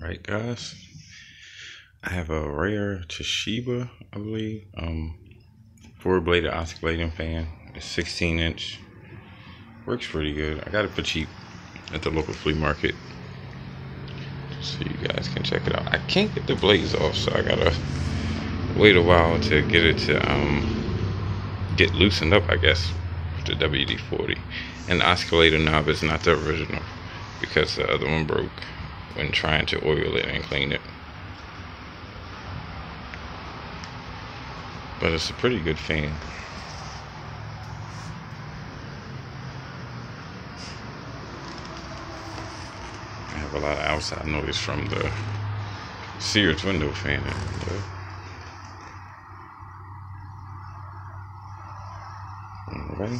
Alright guys, I have a rare Toshiba, I believe, 4-bladed oscillating fan. It's 16-inch, works pretty good. I got it for cheap at the local flea market, so you guys can check it out. I can't get the blades off, so I gotta wait a while to get it to get loosened up, I guess, with the WD-40. And the oscillator knob is not the original because the other one broke when trying to oil it and clean it. But it's a pretty good fan. I have a lot of outside noise from the Sears window fan. Alright,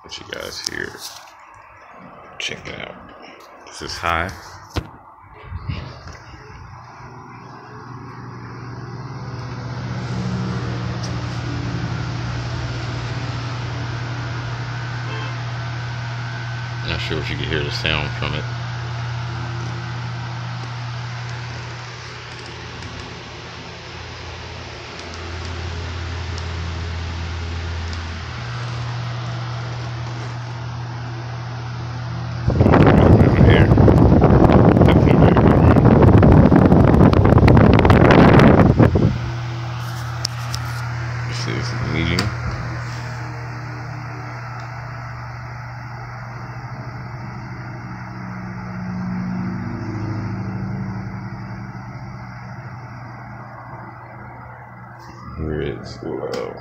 let you guys hear. Check it out. This is high. Not sure if you can hear the sound from it. This is medium. Here is low.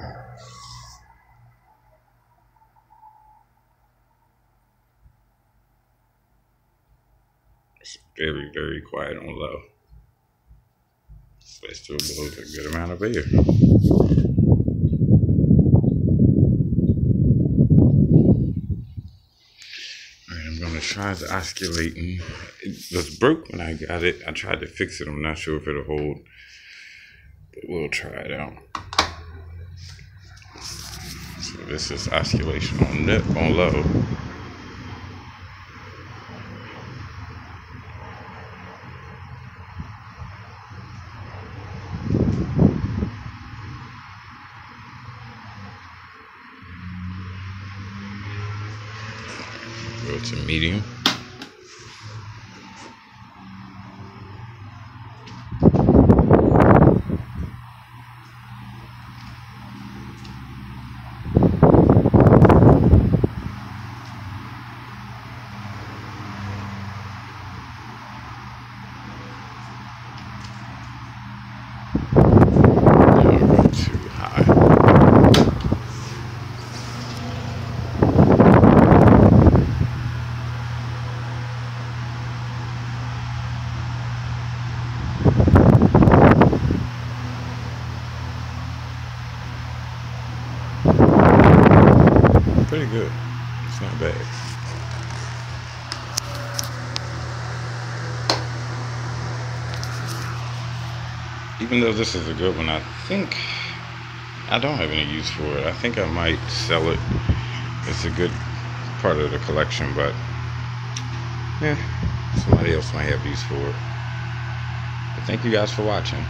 It's very, very quiet on low. But it still blows a good amount of air. Alright, I'm gonna try the oscillating. It was broke when I got it. I tried to fix it. I'm not sure if it'll hold. But we'll try it out. So this is oscillation on low. Go to medium. Pretty good. It's not bad. Even though this is a good one, I think I don't have any use for it. I think I might sell it. It's a good part of the collection, but yeah, somebody else might have use for it. But thank you guys for watching.